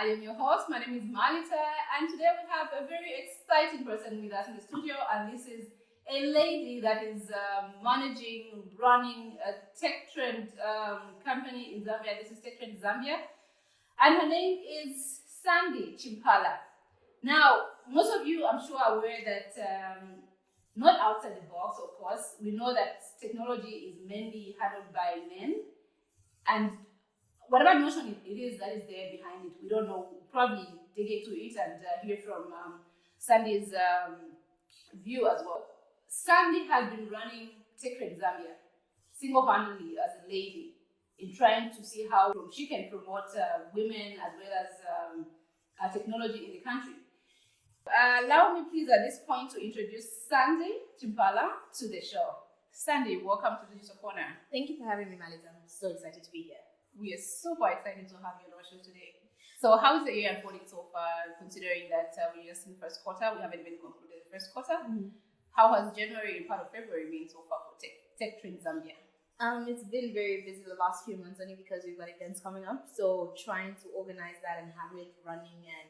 I am your host. My name is Malita, and today we have a very exciting person with us in the studio, and this is a lady that is running a TechTrends company in Zambia. This is TechTrends Zambia, and her name is Sandi Chimpala. Now, most of you, I'm sure, are aware that not outside the box, of course. We know that technology is mainly handled by men, and whatever notion it is that is there behind it, we don't know. We'll probably dig into it and hear from Sandi's view as well. Sandi has been running TechTrends Zambia single-handedly as a lady in trying to see how she can promote women as well as technology in the country. Allow me please at this point to introduce Sandi Chimpala to the show. Sandi, welcome to the Digital Corner. Thank you for having me, Malita. I'm so excited to be here. We are super excited to have you on our show today. So how is the year unfolding so far, considering that we're just in the first quarter? We haven't even concluded the first quarter. Mm-hmm. How has January and part of February been so far for TechTrends Zambia? It's been very busy the last few months, only because we've got events coming up. So trying to organize that and have it running and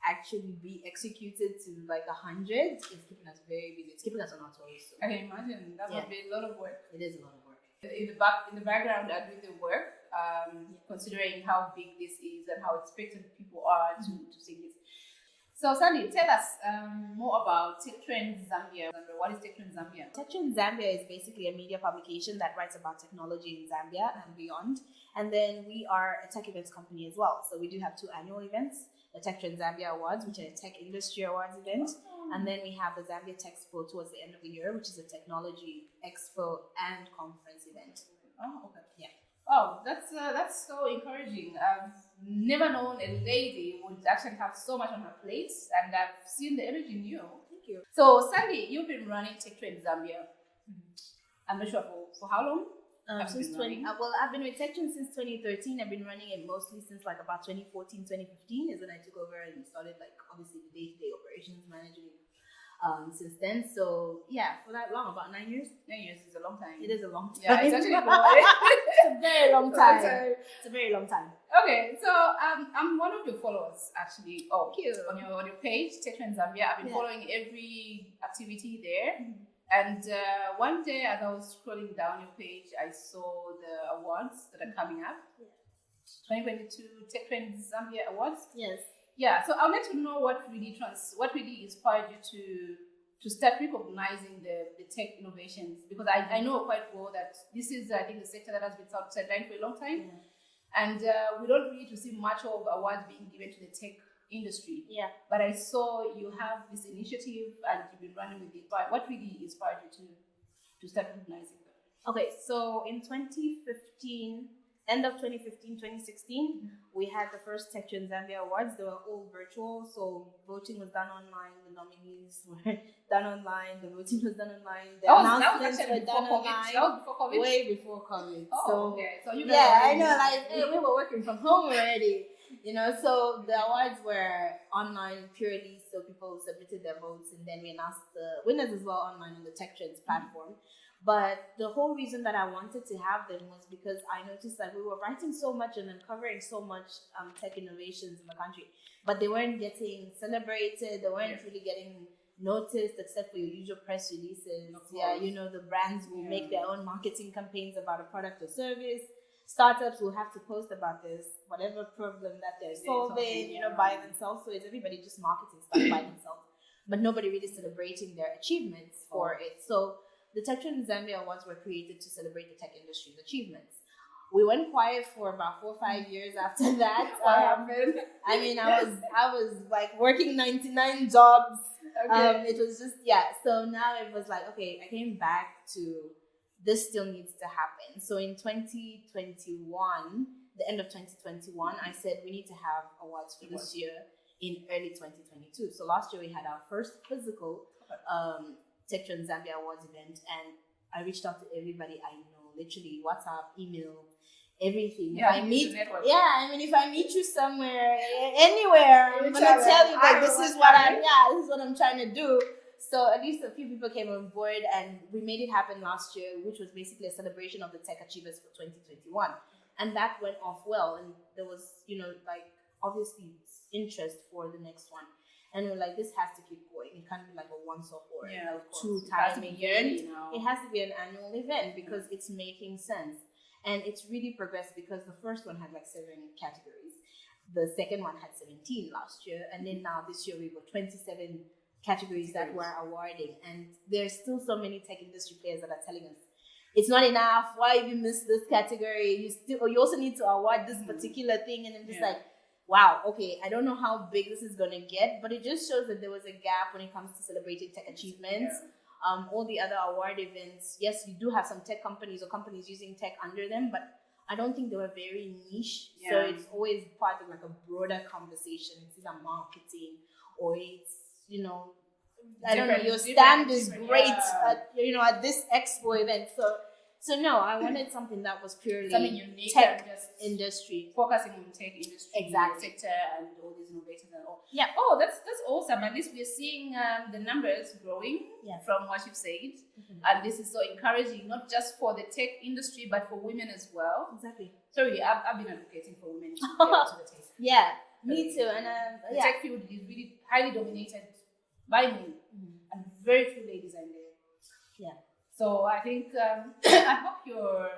actually be executed to like 100 is keeping us very busy. It's keeping us on our toes. So. I can imagine that must be a lot of work. It is a lot of work. In the background, are doing the work, considering how big this is and how expectant people are to see this. So, Sandi, tell us more about TechTrends Zambia. What is TechTrends Zambia? TechTrends Zambia is basically a media publication that writes about technology in Zambia and beyond. And then we are a tech events company as well. So we do have 2 annual events. The TechTrends Zambia Awards, which are a tech industry awards event. And then we have the Zambia Tech Expo towards the end of the year, which is a technology expo and conference event. Oh, okay. Yeah. Oh, that's so encouraging. I've never known a lady would actually have so much on her plate, and I've seen the energy in you. Thank you. So, Sandi, you've been running TechTrends Zambia. Mm-hmm. I'm not sure for how long? Since I've been with TechTrends since 2013. I've been running it mostly since like about 2014, 2015 is when I took over and started like obviously the day-to-day operations managing since then. So yeah, for that long, about 9 years. 9 years is a long time. It is a long time. Yeah, it's actually it's a very long time. It's a very long time. Okay, so I'm one of your followers actually. Oh, cute. On your page, TechTrends Zambia. I've been following every activity there. Mm-hmm. And one day, as I was scrolling down your page, I saw the awards that are coming up. Yeah. 2022 TechTrends Zambia Awards. Yes. Yeah. So I'd like to know what really inspired you to start recognizing the tech innovations, because I know quite well that this is, I think, the sector that has been sidelined for a long time, and we don't really to see much of awards being given to the tech industry. Yeah. But I saw you have this initiative and you've been running with it. What really inspired you to start recognizing them? Okay, so in 2015, end of 2015, 2016, we had the first TechTrends Zambia Awards. They were all virtual, so voting was done online, the nominees were done online, the voting was done online, the announcements were done online. That was before COVID? Way before COVID. Oh, so, okay. So you I know, like, we were working from home already. So the awards were online purely, so people submitted their votes, and then we announced the winners as well online on the TechTrends platform. But the whole reason that I wanted to have them was because I noticed that we were writing so much and uncovering so much tech innovations in the country, but they weren't getting celebrated, they weren't really getting noticed except for your usual press releases. The brands will make their own marketing campaigns about a product or service. Startups will have to post about this, whatever problem that they're solving, by themselves. So it's everybody just marketing stuff by themselves, but nobody really celebrating their achievements for it. So the TechTrends Zambia Awards were created to celebrate the tech industry's achievements. We went quiet for about 4 or 5 years after that. What happened? I mean, I was like working 99 jobs. Okay. It was just, So now it was like, okay, I came back to this still needs to happen. So in 2021, the end of 2021, I said we need to have awards for this year in early 2022. So last year we had our first physical TechTrends Zambia Awards event, and I reached out to everybody I know, literally WhatsApp, email, everything. If I meet you somewhere, anywhere, I'm gonna tell you that this is what I'm trying to do. So at least a few people came on board, and we made it happen last year, which was basically a celebration of the tech achievers for 2021. And that went off well. And there was, obviously interest for the next one. And we're like, this has to keep going. It can't be like a once-off or like two-time event. It has to be an annual event because it's making sense. And it's really progressed because the first one had like 7 categories. The second one had 17 last year. And then now this year we've got 27 categories that we're awarding. And there's still so many tech industry players that are telling us, it's not enough. Why you missed this category? You also need to award this particular thing. And I'm just like, wow, okay, I don't know how big this is going to get, but it just shows that there was a gap when it comes to celebrating tech achievements. All the other award events, yes, you do have some tech companies or companies using tech under them, but I don't think they were very niche. So it's always part of like a broader conversation. It's either marketing or it's, I don't know, your stand is great at this expo event. So no, I wanted something that was purely something unique, tech industry, focusing on tech industry, sector, and all these innovations and all. Yeah. Oh, that's awesome. At least we're seeing the numbers growing from what you've said, and this is so encouraging, not just for the tech industry but for women as well. Exactly. Sorry, I've been advocating for women to get into the tech. Yeah, me too. And the tech field is really highly dominated by men, and very few ladies are in there. Yeah. So I think I hope your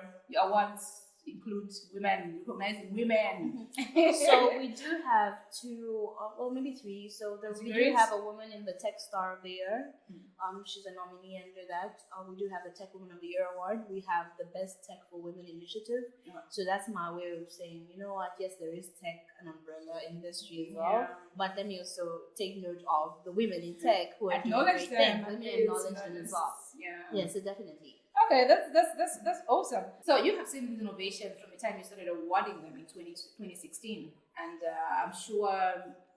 awards include women, recognizing women. So we do have 2, maybe 3. So we do have a woman in the Tech Star of the Year. She's a nominee under that. We do have the Tech Woman of the Year award. We have the Best Tech for Women initiative. So that's my way of saying, you know what? Yes, there is tech and umbrella industry as well. But let me also take note of the women in tech who are doing great things. Let me acknowledge them as well. Yeah, so definitely. Okay, that's awesome. So you have seen these innovations from the time you started awarding them in 2016, and I'm sure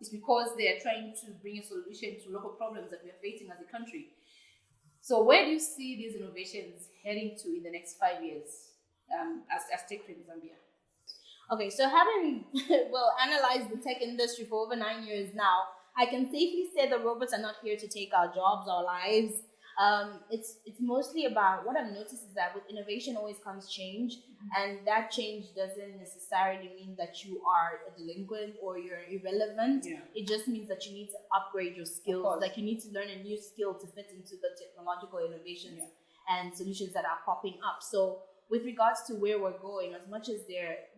it's because they are trying to bring a solution to local problems that we are facing as a country. So where do you see these innovations heading to in the next 5 years as TechTrends Zambia? Okay, so having analyzed the tech industry for over 9 years now, I can safely say the robots are not here to take our jobs, our lives. It's mostly about, what I've noticed is that with innovation always comes change, and that change doesn't necessarily mean that you are a delinquent or you're irrelevant. It just means that you need to upgrade your skills, like you need to learn a new skill to fit into the technological innovations and solutions that are popping up. So with regards to where we're going, as much as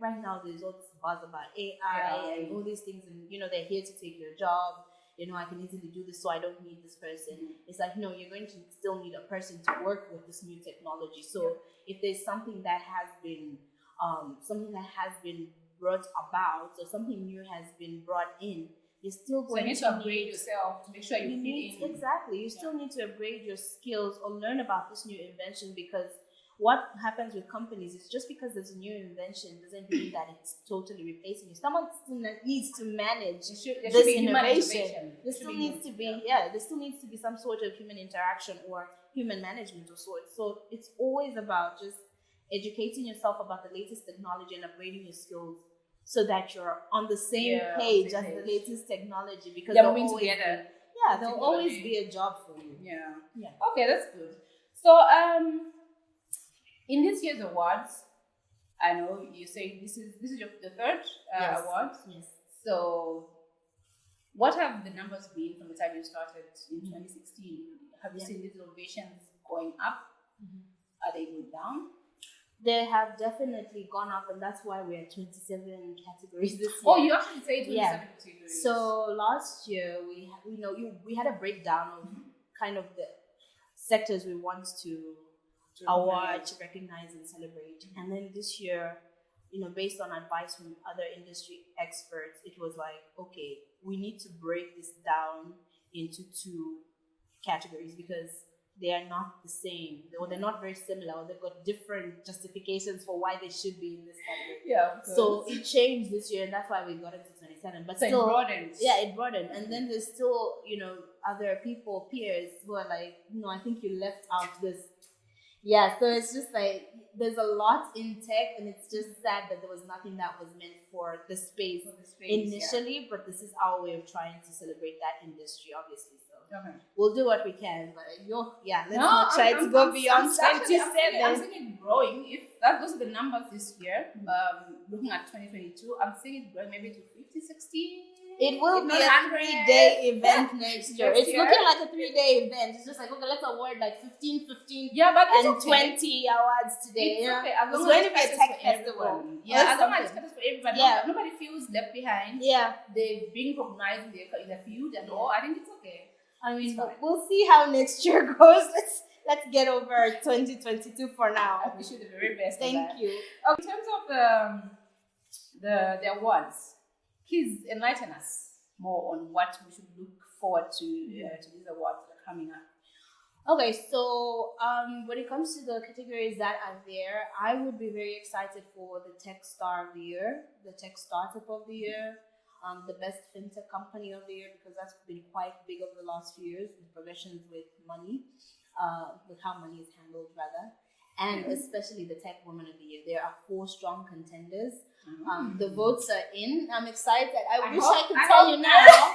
right now there's all this buzz about AI and all these things, and they're here to take your job. I can easily do this, so I don't need this person. It's like, no, you're going to still need a person to work with this new technology. So if there's something that has been brought about, or something new has been brought in, you're still going you need to upgrade yourself to make sure you fit in. Exactly. You still need to upgrade your skills or learn about this new invention, because what happens with companies is just because there's a new invention doesn't mean that it's totally replacing you. Someone still needs to manage this innovation. There still needs to be some sort of human interaction or human management of sorts. So it's always about just educating yourself about the latest technology and upgrading your skills so that you're on the same page as the latest technology, because they're moving together. There'll always be a job for you. Yeah. Okay, that's good. So in this year's awards, I know you say this is the third award. Yes. So, what have the numbers been from the time you started in 2016? Have you seen these innovations going up? Are they going down? They have definitely gone up, and that's why we're at 27 categories this year. Oh, you actually say 27 categories. So last year we had a breakdown of kind of the sectors we want to award, to recognize and celebrate. And then this year, based on advice from other industry experts, it was like, okay, we need to break this down into 2 categories, because they are not the same, or they're not very similar, or they've got different justifications for why they should be in this category. So it changed this year, and that's why we got into 27. But so still, it broadened. It broadened. And then there's still, other peers who are like, I think you left out this. So it's just like, there's a lot in tech, and it's just sad that there was nothing that was meant for the space initially, but this is our way of trying to celebrate that industry, obviously. So we'll do what we can, but let's not try to go beyond 27. I'm seeing it growing. If that goes to the numbers this year, looking at 2022, I'm seeing it growing maybe to 50 50, 60. It will if be not a 100. 3-day event next year. Next It's year. looking like a 3-day event. It's just like, okay, let's award like 15, Yeah, but it's and okay. 20 awards today. It's Yeah. okay. As It's long going as to be a it's tech for festival. everyone. Yeah, as long as it's something. for everybody. Yeah. Nobody feels left behind. Yeah. They've been recognized in the field and all. I think it's okay. I mean, It's fine. we'll see how next year goes. Let's get over 2022 for now. I wish you the very best. Thank you. In terms of the awards, please enlighten us more on what we should look forward to these awards that are coming up. Okay, so when it comes to the categories that are there, I would be very excited for the Tech Star of the Year, the Tech Startup of the Year, the Best FinTech Company of the Year, because that's been quite big over the last few years, the progressions with money, with how money is handled rather, and especially the Tech Woman of the Year. There are 4 strong contenders. The votes are in. I'm excited. I wish I could tell you now.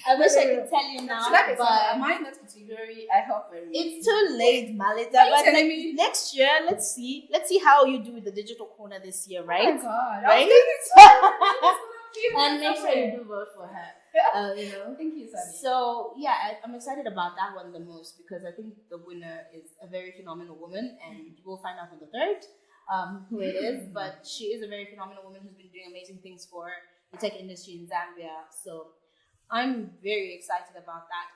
I wish I could tell you now, but am I not category? I hope very it's too late, Malita. Are you But telling me? next year, let's see how you do with the digital corner this year, right? Oh my God. Right? And make sure you do vote for her. You know. Thank you, Sandi. So yeah, I'm excited about that one the most because I think the winner is a very phenomenal woman, and we'll find out on the 3rd who it is. But she is a very phenomenal woman who's been doing amazing things for the tech industry in Zambia. So I'm very excited about that.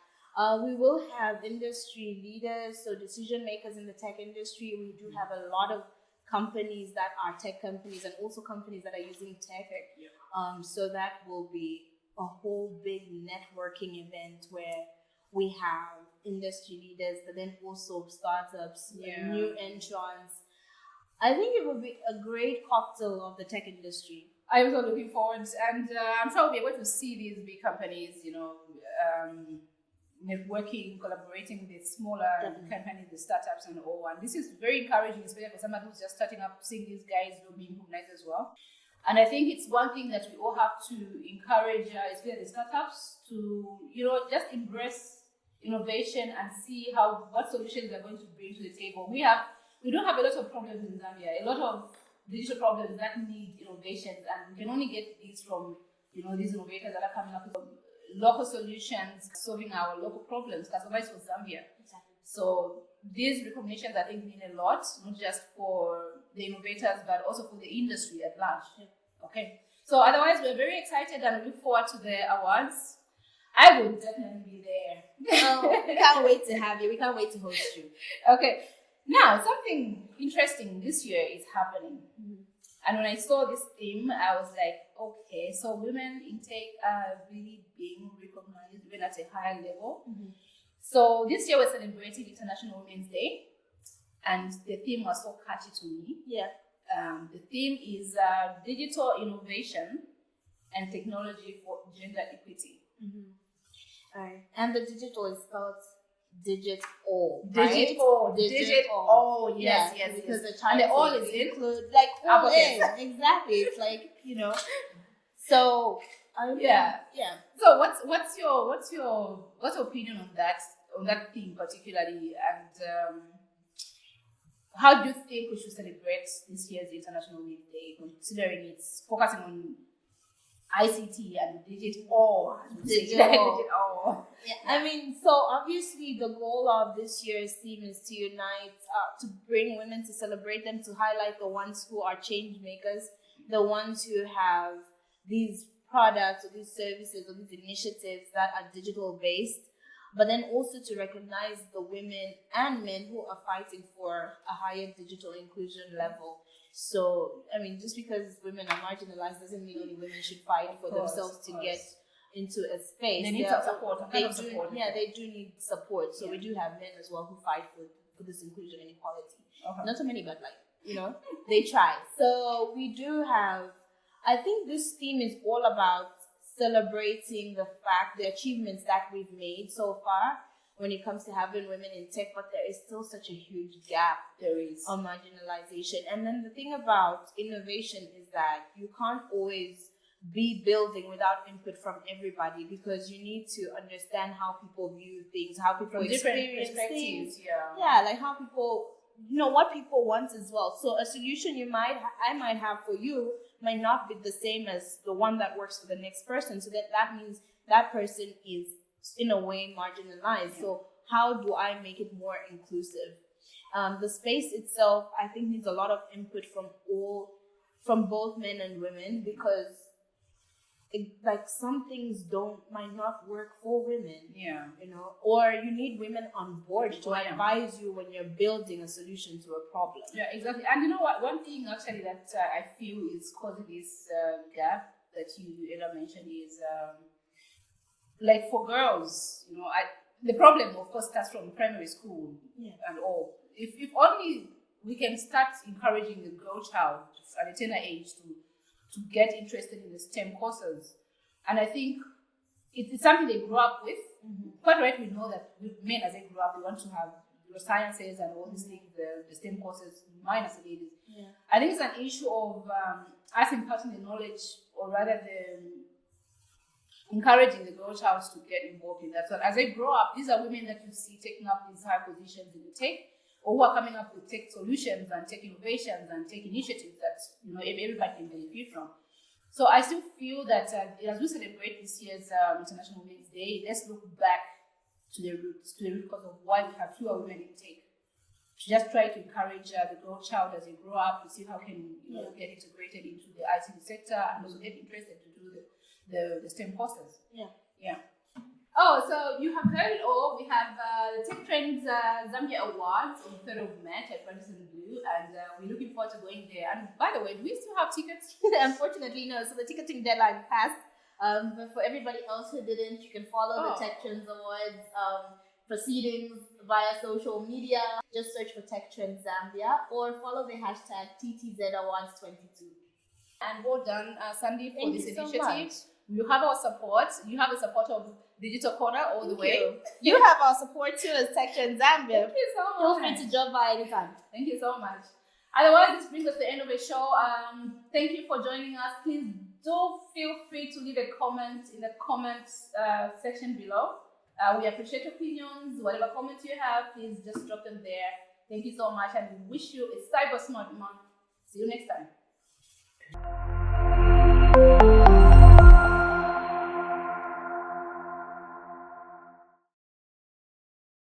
We will have industry leaders, so decision makers in the tech industry. We do have a lot of companies that are tech companies and also companies that are using tech. So that will be a whole big networking event where we have industry leaders, but then also startups, new entrants. I think it will be a great cocktail of the tech industry. I'm also looking forward, and I'm sure we'll be able to see these big companies, networking, collaborating with smaller companies, the startups, and all. And this is very encouraging, especially for somebody who's just starting up, seeing these guys being recognized as well. And I think it's one thing that we all have to encourage, especially the startups, to just embrace innovation and see what solutions they're going to bring to the table. We do have a lot of problems in Zambia, a lot of digital problems that need innovations, and we can only get these from these innovators that are coming up with local solutions, solving our local problems, customized for Zambia. Exactly. So these recognitions, I think, mean a lot, not just for the innovators, but also for the industry at large. Okay. So otherwise, we're very excited and look forward to the awards. I will definitely be there. We can't wait to have you. We can't wait to host you. Okay. Now, something interesting this year is happening. And when I saw this theme, I was like, okay, so women in tech are really being recognized even at a higher level. So this year we're celebrating International Women's Day, and the theme was so catchy to me. Yeah. The theme is digital innovation and technology for gender equity. All right. And the digital is spelled digit O. Digit O. Digit O. Yes. Because the and the child all is in. include like all uppercase. in. Exactly. It's like So yeah. So what's your opinion on that theme particularly, and how do you think we should celebrate this year's International Women's Day, considering it's focusing on ICT and digital? Digital. Yeah. I mean, so obviously the goal of this year's theme is to unite, to bring women, to celebrate them, to highlight the ones who are change makers, the ones who have these products or these services or these initiatives that are digital based, but then also to recognize the women and men who are fighting for a higher digital inclusion level. So, I mean, just because women are marginalized doesn't mean only women should fight for themselves to get into a space. They need some support. They do need support. So we do have men as well who fight for this inclusion and equality. Not so many, but they try. So we do have, I think this theme is all about celebrating the achievements that we've made so far when it comes to having women in tech, but there is still such a huge gap. There is. On marginalization. And then the thing about innovation is that you can't always be building without input from everybody, because you need to understand how people view things, how people from different experience perspectives. things. Yeah, like how people what people want as well. So a solution I might have for you might not be the same as the one that works for the next person. So that means that person is in a way marginalized. So how do I make it more inclusive? The space itself, I think, needs a lot of input from both men and women, because some things might not work for women. Or you need women on board to advise you when you're building a solution to a problem. Yeah, exactly. And you know what? One thing actually that I feel is causing this gap that you mentioned is like for girls. The problem, of course, starts from primary school and all. If only we can start encouraging the girl child at a tender age to get interested in the STEM courses. And I think it's something they grew up with. Quite right, we know that men, as they grew up, they want to have the sciences and all these things, the STEM courses, minus the ladies. I think it's an issue of us imparting the knowledge, or rather encouraging the girl child to get involved in that. So as they grow up, these are women that you see taking up these high positions in the tech, or who are coming up with tech solutions and tech innovations and tech initiatives that everybody can benefit from. So I still feel that as we celebrate this year's International Women's Day, let's look back to the roots, because of why we have fewer women in tech. To just try to encourage the girl child as they grow up to see how can get integrated into the ICT sector, and also get interested to do the STEM courses. Oh, so you have heard it all. We have the TechTrends Zambia Awards on the 3rd of March at Radisson Blue, and we're looking forward to going there. And by the way, do we still have tickets? Unfortunately, no. So the ticketing deadline passed. But for everybody else who didn't, you can follow the TechTrends Awards proceedings via social media. Just search for TechTrends Zambia, or follow the hashtag TTZAwards22. And well done, Sandi, for this initiative. Much. You have our support. You have the support of Digital Corner all the way. You have our support too as TechTrends Zambia. Thank you so much. Feel free to drop by anytime. Thank you so much. Otherwise, this brings us to the end of the show. Thank you for joining us. Please do feel free to leave a comment in the comments section below. We appreciate opinions. Whatever comments you have, please just drop them there. Thank you so much, and we wish you a cyber smart month. See you next time.